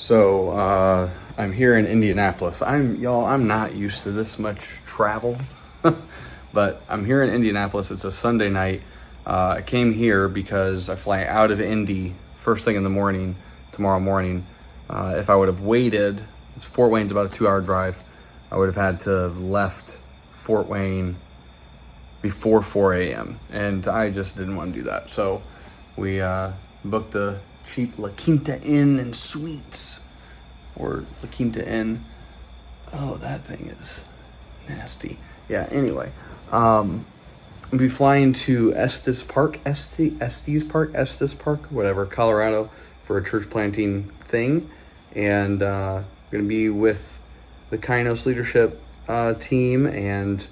So I'm here in Indianapolis. I'm not used to this much travel, but I'm here in Indianapolis. It's a Sunday night. I came here because I fly out of Indy first thing in the morning tomorrow morning. If I would have waited, Fort Wayne's about a 2-hour drive. I would have had to have left Fort Wayne before 4 a.m. and I just didn't want to do that. So we booked a cheap La Quinta Inn and Suites, or La Quinta Inn. Oh, that thing is nasty. Yeah, anyway. We'll be flying to Estes Park, whatever, Colorado, for a church planting thing. And going to be with the Kainos Leadership team. And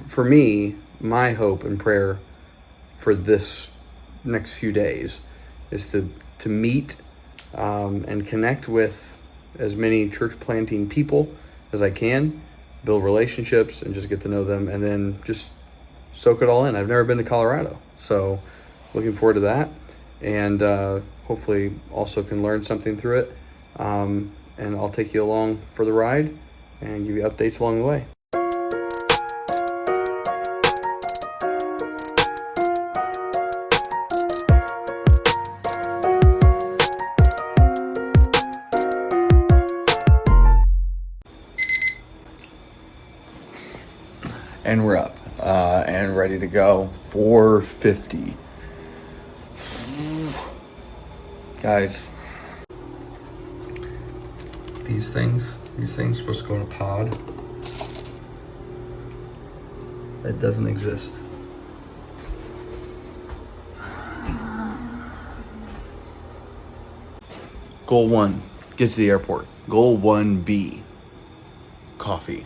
for me, my hope and prayer for this next few days is to meet and connect with as many church planting people as I can, build relationships and just get to know them, and then just soak it all in. I've never been to Colorado, so looking forward to that, and hopefully also can learn something through it, and I'll take you along for the ride and give you updates along the way. And we're up and ready to go. 4:50. Guys, these things are supposed to go in a pod. That doesn't exist. Goal 1, get to the airport. Goal 1B, coffee.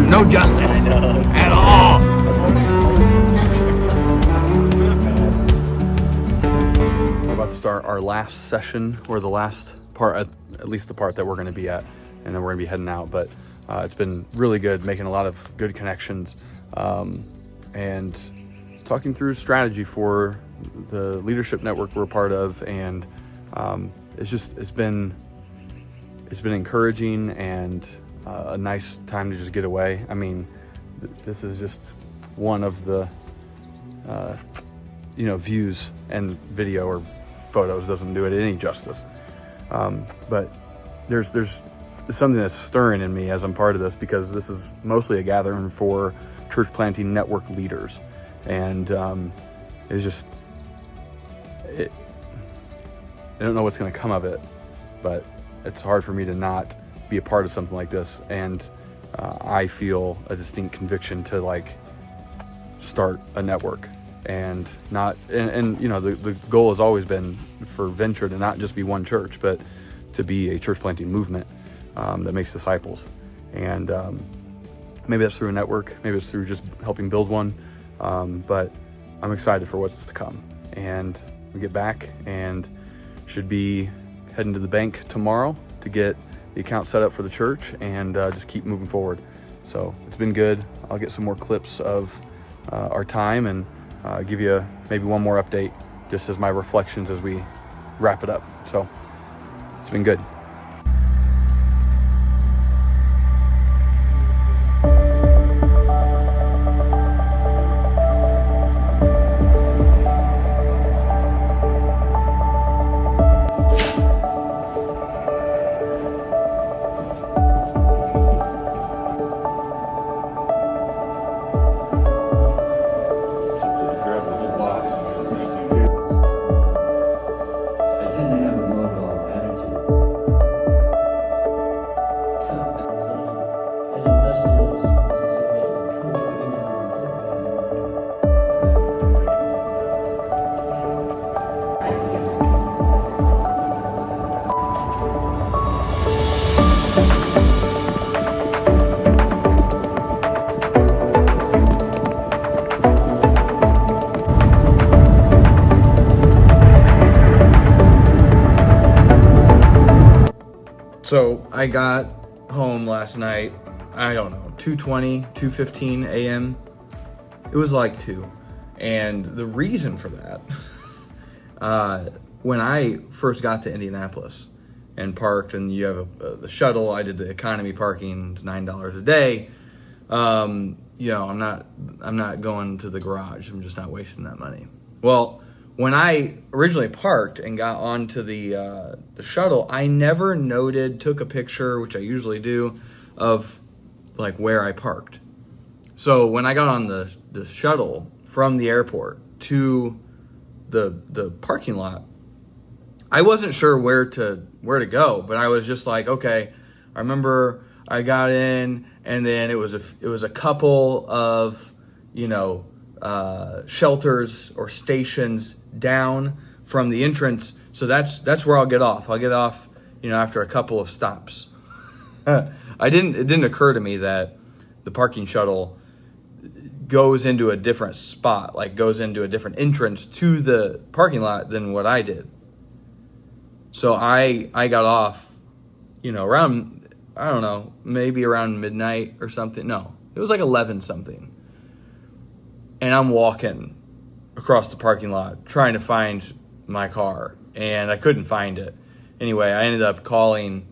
No justice at all. We're about to start our last session, or the last part, at least the part that we're going to be at, and then we're going to be heading out. But it's been really good, making a lot of good connections, and talking through strategy for the leadership network we're a part of, and it's been encouraging and a nice time to just get away. I mean, this is just one of the views, and video or photos doesn't do it any justice. But there's something that's stirring in me as I'm part of this, because this is mostly a gathering for church planting network leaders, and it's just I don't know what's going to come of it, but it's hard for me to not be a part of something like this, and I feel a distinct conviction to start a network, and not, and the goal has always been for Venture to not just be one church, but to be a church planting movement that makes disciples. And maybe that's through a network, maybe it's through just helping build one. But I'm excited for what's to come. And we get back and should be heading to the bank tomorrow to get the account set up for the church and just keep moving forward. So it's been good. I'll get some more clips of our time and give you maybe one more update just as my reflections as we wrap it up. So it's been good. So I got home last night, I don't know, 2:20, 2:15 a.m. It was like 2. And the reason for that, when I first got to Indianapolis and parked, and you have the shuttle, I did the economy parking, it's $9 a day. I'm not going to the garage. I'm just not wasting that money. Well, when I originally parked and got onto the shuttle, I never took a picture, which I usually do, of like where I parked. So when I got on the shuttle from the airport to the parking lot, I wasn't sure where to go, but I was just like, okay, I remember I got in, and then it was a couple of, shelters or stations down from the entrance. So that's where I'll get off. I'll get off, after a couple of stops. It didn't occur to me that the parking shuttle goes into a different spot, like goes into a different entrance to the parking lot than what I did. So I got off, around, I don't know, maybe around midnight or something. No, it was like 11 something. And I'm walking across the parking lot trying to find my car, and I couldn't find it. Anyway, I ended up calling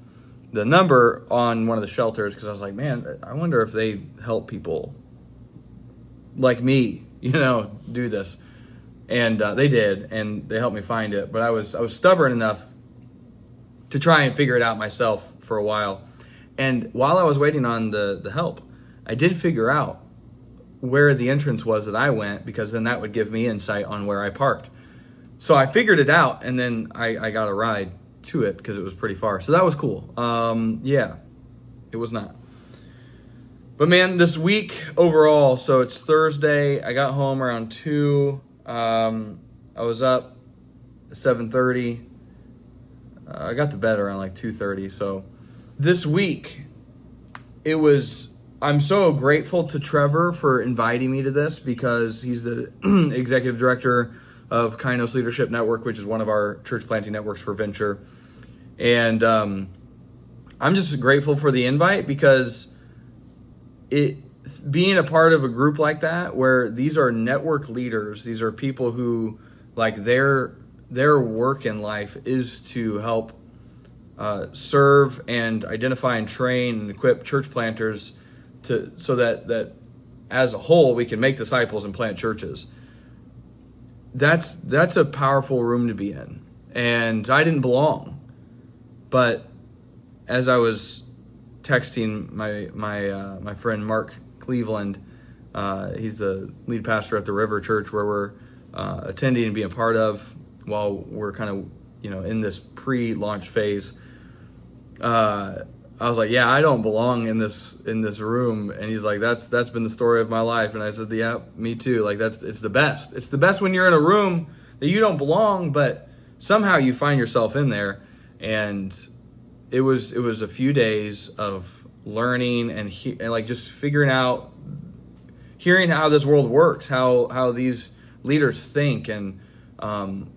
the number on one of the shelters because I was like, man, I wonder if they help people like me, do this. And they did, and they helped me find it. But I was stubborn enough to try and figure it out myself for a while. And while I was waiting on the help, I did figure out where the entrance was that I went, because then that would give me insight on where I parked. So I figured it out, and then I got a ride to it because it was pretty far. So that was cool. Yeah, it was not. But man, this week overall, so it's Thursday. I got home around 2. I was up at 7:30. I got to bed around like 2:30. So this week, I'm so grateful to Trevor for inviting me to this, because he's the executive director of Kainos Leadership Network, which is one of our church planting networks for venture. And I'm just grateful for the invite, because being a part of a group like that, where these are network leaders, these are people who, like, their work in life is to help serve and identify and train and equip church planters so that as a whole we can make disciples and plant churches. That's a powerful room to be in, and I didn't belong. But as I was texting my friend Mark Cleveland, he's the lead pastor at the River Church, where we're attending and being a part of while we're kind of in this pre-launch phase. I was like, yeah, I don't belong in this room. And he's like, that's been the story of my life. And I said, yeah, me too. Like, it's the best. It's the best when you're in a room that you don't belong, but somehow you find yourself in there. And it was a few days of learning and like just figuring out, hearing how this world works, how these leaders think, and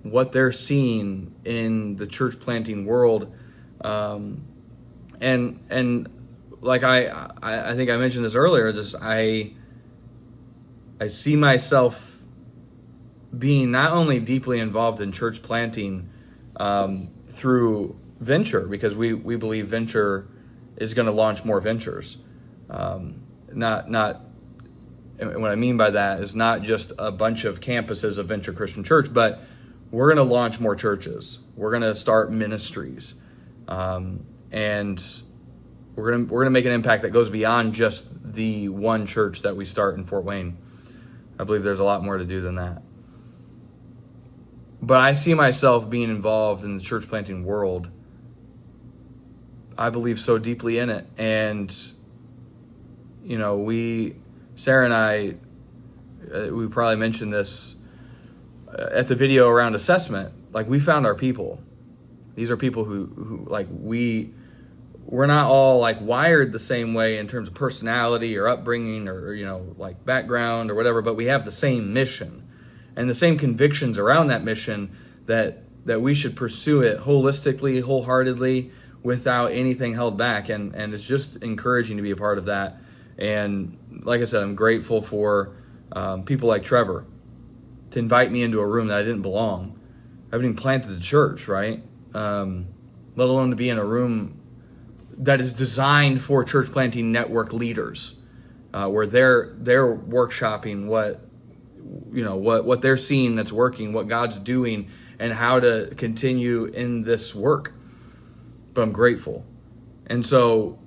what they're seeing in the church planting world. And like I think I mentioned this earlier, just I see myself being not only deeply involved in church planting through venture, because we believe venture is going to launch more ventures. Not and what I mean by that is not just a bunch of campuses of Venture Christian Church, but we're going to launch more churches. We're going to start ministries, and we're going to make an impact that goes beyond just the one church that we start in Fort Wayne. I believe there's a lot more to do than that. But I see myself being involved in the church planting world. I believe so deeply in it. And, you know, Sarah and I, we probably mentioned this at the video around assessment. Like, we found our people. These are people who like, we're not all like wired the same way in terms of personality or upbringing or, you know, like background or whatever, but we have the same mission and the same convictions around that mission, that we should pursue it holistically, wholeheartedly, without anything held back. And it's just encouraging to be a part of that. And like I said, I'm grateful for people like Trevor to invite me into a room that I didn't belong. I haven't even planted a church, right? Let alone to be in a room that is designed for church planting network leaders, where they're workshopping what they're seeing that's working, what God's doing, and how to continue in this work. But I'm grateful. And so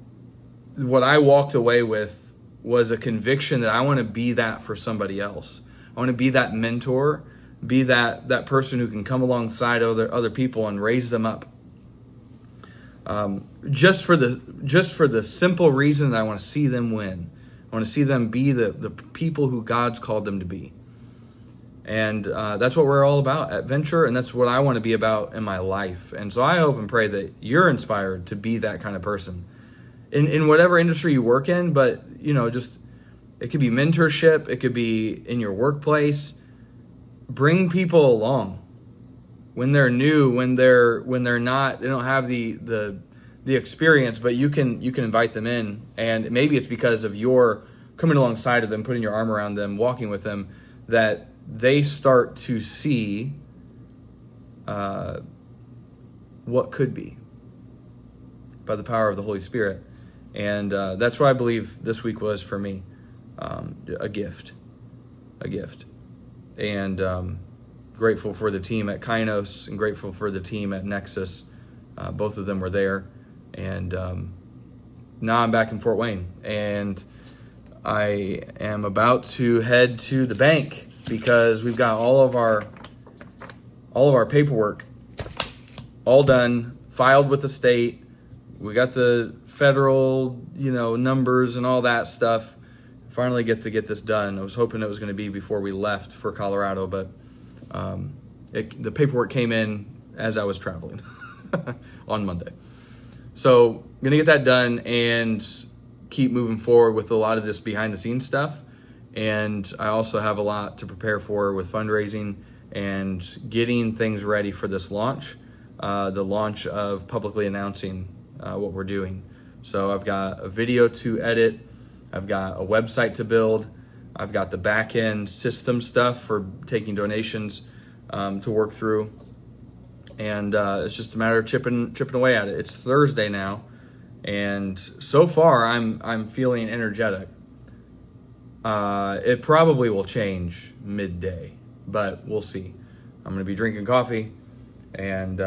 what I walked away with was a conviction that I want to be that for somebody else. I want to be that mentor, be that person who can come alongside other people and raise them up. Just for the simple reason that I want to see them win. I want to see them be the people who God's called them to be. And that's what we're all about at Venture, and that's what I want to be about in my life. And so I hope and pray that you're inspired to be that kind of person in whatever industry you work in. But, you know, just, it could be mentorship, it could be in your workplace. Bring people along when they're new, when they're not, they don't have the experience, but you can invite them in. And maybe it's because of your coming alongside of them, putting your arm around them, walking with them, that they start to see what could be by the power of the Holy Spirit. And that's what I believe this week was for me, a gift. And grateful for the team at Kainos and grateful for the team at Nexus. Both of them were there. And now I'm back in Fort Wayne, and I am about to head to the bank because we've got all of our paperwork all done, filed with the state. We got the federal, numbers and all that stuff. Finally get this done. I was hoping it was going to be before we left for Colorado, but the paperwork came in as I was traveling on Monday. So I'm going to get that done and keep moving forward with a lot of this behind the scenes stuff. And I also have a lot to prepare for with fundraising and getting things ready for this launch, the launch of publicly announcing what we're doing. So I've got a video to edit. I've got a website to build. I've got the back end system stuff for taking donations to work through. And it's just a matter of chipping away at it. It's Thursday now, and so far I'm feeling energetic. It probably will change midday, but we'll see. I'm gonna be drinking coffee, and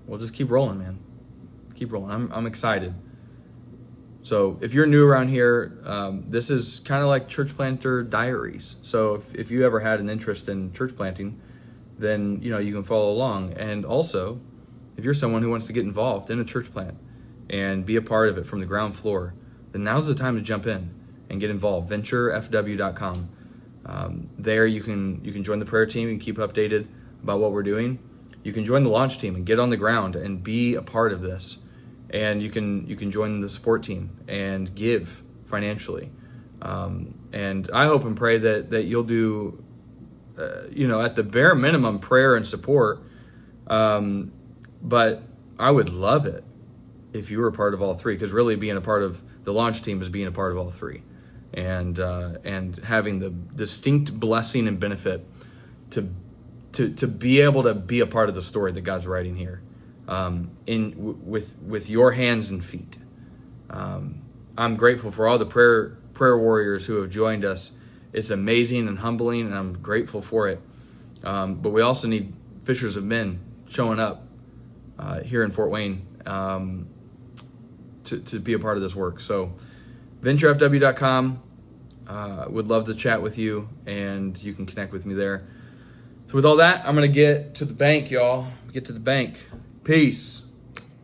we'll just keep rolling, man. Keep rolling. I'm excited. So if you're new around here, this is kind of like Church Planter Diaries. So if you ever had an interest in church planting, then you can follow along. And also, if you're someone who wants to get involved in a church plant and be a part of it from the ground floor, then now's the time to jump in and get involved. VentureFW.com. There you can join the prayer team and keep updated about what we're doing. you can join the launch team and get on the ground and be a part of this. And you can join the support team and give financially. And I hope and pray that you'll do, at the bare minimum, prayer and support. But I would love it if you were a part of all three, because really being a part of the launch team is being a part of all three, and having the distinct blessing and benefit to be able to be a part of the story that God's writing here, with your hands and feet. I'm grateful for all the prayer warriors who have joined us. It's amazing and humbling, and I'm grateful for it. But we also need fishers of men showing up here in Fort Wayne to be a part of this work. So venturefw.com. Would love to chat with you, and you can connect with me there. So with all that, I'm going to get to the bank, y'all. Get to the bank. Peace.